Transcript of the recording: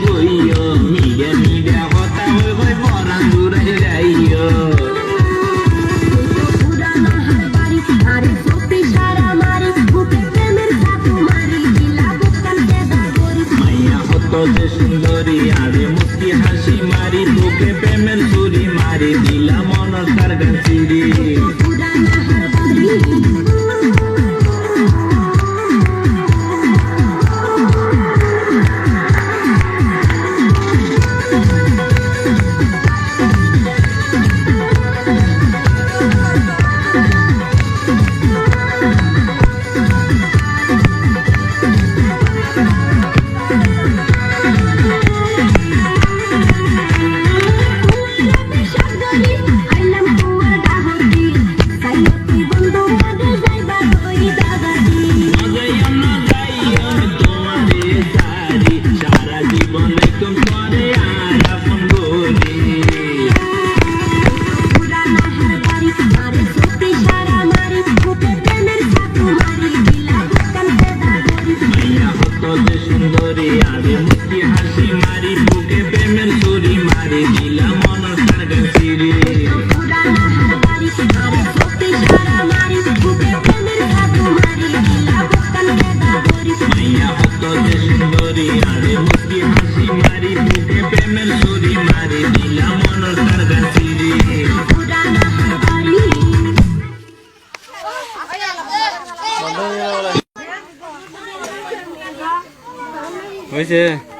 বইও মিডে মিডে কথা হই হই পরান জুড়াই যাইও মাইয়া হতো যে সুন্দরী আরে মুক্তি হাসি মারি তোকে প্রেমের ছুরি মারি দিলা মনের কারগান চিরি সুন্দরী আরে মুক্তি হাসি মারি বুকে প্রেমের ছুরি মারি দিলা মনের কারগান চিরি মাইয়া হতো যে সুন্দরী আরে মুক্তি হাসি মারি বুকে প্রেমের ছুরি মারি দিলা মনের কারগান চিরি হয়েছে